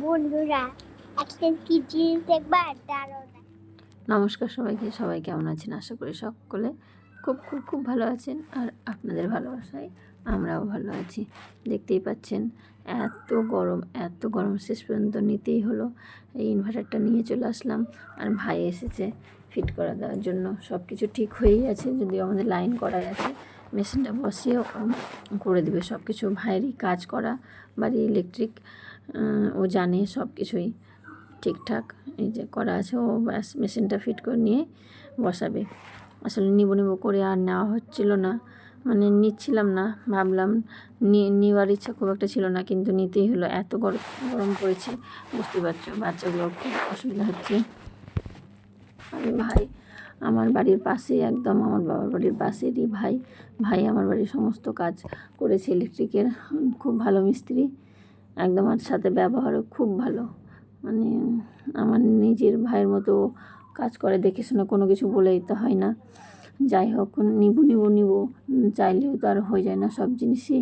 বন্ধুরা আজকে কি জিনিস দেখবা দাঁড়াও না। নমস্কার সবাইকে, সবাই কেমন আছেন? আশা করি সকলে খুব খুব খুব ভালো আছেন। আর আপনাদের ভালোবাসায় আমরাও ভালো আছি। দেখতেই পাচ্ছেন এত গরম শেষ পর্যন্ত নিতেই হলো। এই ইনভার্টারটা নিয়ে চলে আসলাম, আর ভাই এসেছে ফিট করে দেওয়ার জন্য। সব কিছু ঠিক হয়েই আছে, যদিও আমাদের লাইন করাই আছে। মেশিনটা বসিয়ে করে দেবে সব কিছু। ভাইয়েরই কাজ করা, বাড়ি ইলেকট্রিক, ও জানে সব কিছুই ঠিকঠাক এই যে করা আছে। ও ব্যাস মেশিনটা ফিট করে নিয়ে বসাবে। আসলে নিব করে আর নেওয়া হচ্ছিল না, মানে নিচ্ছিলাম না, ভাবলাম নেওয়ার ইচ্ছা খুব একটা ছিল না, কিন্তু নিতেই হলো। এত গরম পড়েছে, বুঝতে পারছো, বাচ্চাগুলো খুব অসুবিধা হচ্ছে। আমি ভাই আমার বাড়ির পাশেই, একদম আমার বাবার বাড়ির পাশেরই ভাই আমার বাড়ির সমস্ত কাজ করেছে ইলেকট্রিকের। খুব ভালো মিস্ত্রি একদম, আর সাথে ব্যবহারও খুব ভালো। মানে আমার নিজের ভাইয়ের মতো কাজ করে, দেখে শুনে, কোনো কিছু বলে দিতে হয় না। যাই হোক, নিব চাইলেও তো আর হয়ে যায় না। সব জিনিসই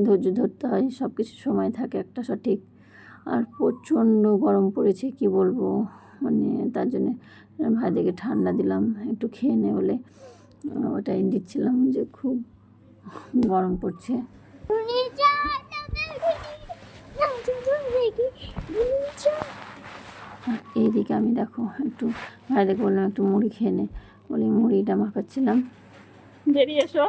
ধৈর্য ধরতে হয়, সব কিছু সময় থাকে একটা সঠিক। আর প্রচণ্ড গরম পড়েছে, কি বলবো, মানে তার জন্যে ভাইদেরকে ঠান্ডা দিলাম, একটু খেয়ে নে বলে ওটাই দিচ্ছিলাম, যে খুব গরম পড়ছে। এইদিকে আমি দেখো একটু ভাইদেরকে বললাম একটু মুড়ি খেয়ে নে, বলে মুড়িটা মাখাচ্ছিলাম। বেরিয়ে এসো।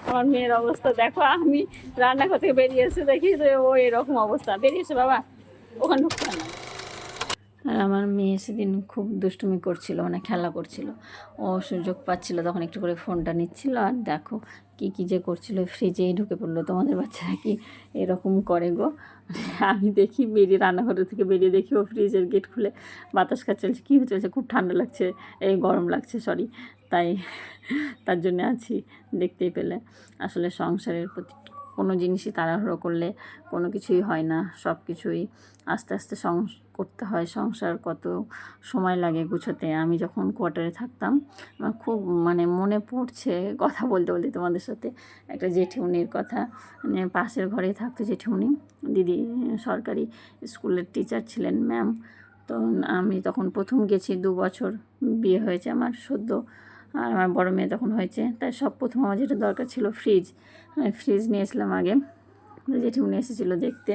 আমার মেয়ের অবস্থা দেখো, আমি রান্নাঘর থেকে বেরিয়ে এসে দেখি যে ও এরকম অবস্থা। বেরিয়েছে বাবা, ওখানে ঢুকতে না। আর আমার মেয়ে সেদিন খুব দুষ্টুমি করছিল, মানে খেলা করছিল। ও সুযোগ পাচ্ছিল তখন একটু করে ফোনটা নিচ্ছিল, আর দেখো কী যে করছিল, ফ্রিজেই ঢুকে পড়লো। তোমাদের বাচ্চারা কি এরকম করে গো? আমি দেখি বেরিয়ে, রান্নাঘরের থেকে বেরিয়ে দেখি ও ফ্রিজের গেট খুলে বাতাস খাচ্ছে। কী হচ্ছে, খুব ঠান্ডা লাগছে, এই গরম লাগছে, সরি, তাই তার জন্য আছি। দেখতেই পেলে আসলে সংসারের প্রতি কোনো জিনিসই তাড়াহুড়ো করলে কোনো কিছুই হয় না। সব কিছুই আস্তে আস্তে করতে হয়। সংসার কত সময় লাগে গুছোতে। আমি যখন কোয়ার্টারে থাকতাম, আমার খুব মানে মনে পড়ছে কথা বলতে বলতে তোমাদের সাথে একটা জেঠিমনির কথা। মানে পাশের ঘরেই থাকতো জেঠিমনি, দিদি সরকারি স্কুলের টিচার ছিলেন, ম্যাম। তো আমি তখন প্রথম গেছি, 2 বছর বিয়ে হয়েছে আমার সদ্য, আর আমার বড় মেয়ে তখন হয়েছে। তাই সব প্রথম আমার যেটা দরকার ছিল ফ্রিজ নিয়েছিলাম আগে। জেঠিমনি এসেছিলো দেখতে,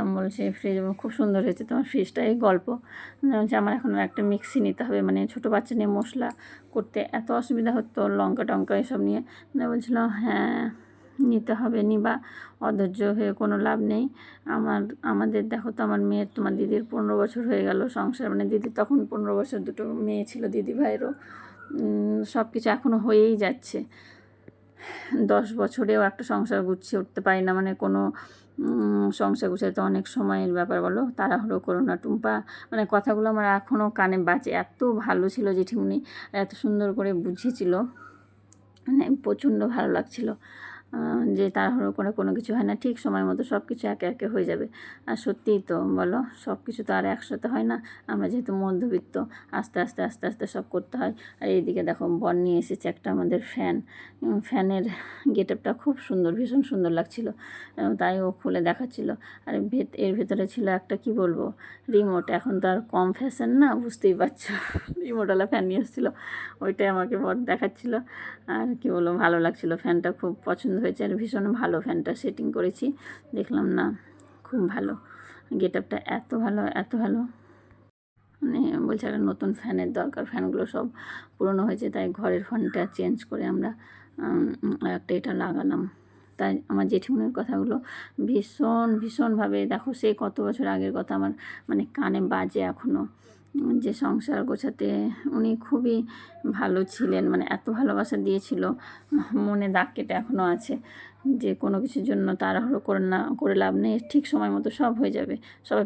আমি বলছি ফ্রিজ খুব সুন্দর হয়েছে তোমার ফ্রিজটা। এই গল্প বলছে আমার এখন একটা মিক্সি নিতে হবে, মানে ছোটো বাচ্চা নিয়ে মশলা করতে এত অসুবিধা হতো, লঙ্কা টঙ্কা এসব নিয়ে। বলছিল হ্যাঁ নিতে হবে, নিবা, অধৈর্য হয়ে কোনো লাভ নেই। আমাদের দেখো তো, আমার মেয়ের, তোমার দিদির 15 বছর হয়ে গেল সংসার, মানে দিদির তখন 15 বছর, 2টো মেয়ে ছিল দিদি ভাইয়েরও। সব কিছু এখনও হয়েই যাচ্ছে। 10 বছরেও একটা সংসার গুছিয়ে উঠতে পারি না, মানে কোনো সংসার গুছাতে অনেক সময়ের ব্যাপার, বলো, তাড়াহুড়ো করো না টুম্পা। মানে কথাগুলো আমার এখনও কানে বাজে। এত ভালো ছিল জেঠিমনি, এত সুন্দর করে বুঝিয়েছিল, মানে প্রচণ্ড ভালো লাগছিল যে তাড়াহুড়ো করে কোনো কিছু হয় না, ঠিক সময় মতো সব কিছু একে একে হয়ে যাবে। আর সত্যিই তো বলো, সব কিছু তো আর একসাথে হয় না। আমরা যেহেতু মধ্যবিত্ত, আস্তে আস্তে আস্তে আস্তে সব করতে হয়। আর এইদিকে দেখো বর নিয়ে এসেছে একটা আমাদের ফ্যানের গেট আপটা খুব সুন্দর, ভীষণ সুন্দর লাগছিল, তাই ও খুলে দেখাচ্ছিল। আর এর ভেতরে ছিল একটা, কি বলবো, রিমোট। এখন তো আর কম ফ্যাশন না, বুঝতেই পারছো, রিমোটওয়ালা ফ্যান নিয়ে এসেছিলো, ওইটাই আমাকে বর দেখাচ্ছিল। আর কি বলবো, ভালো লাগছিলো, ফ্যানটা খুব পছন্দ হয়েছে। আর ভীষণ ভালো ফ্যানটা সেটিং করেছি, দেখলাম না, খুব ভালো গেট আপটা, এত ভালো। মানে বলছে একটা নতুন ফ্যানের দরকার, ফ্যানগুলো সব পুরনো হয়েছে, তাই ঘরের ফ্যানটা চেঞ্জ করে আমরা একটা এটা লাগালাম। তাই আমার জেঠিমনির কথাগুলো ভীষণভাবে, দেখো সে কত বছর আগের কথা আমার মানে কানে বাজে এখনও, যে সংসার গোছাতে উনি খুবই ভালো ছিলেন, মানে এত ভালোবাসা দিয়েছিল, মনে দাগ কেটে এখনও আছে, যে কোনো কিছুর জন্য তাড়াহুড়ো করে লাভ নেই, ঠিক সময় মতো সব হয়ে যাবে। সবাই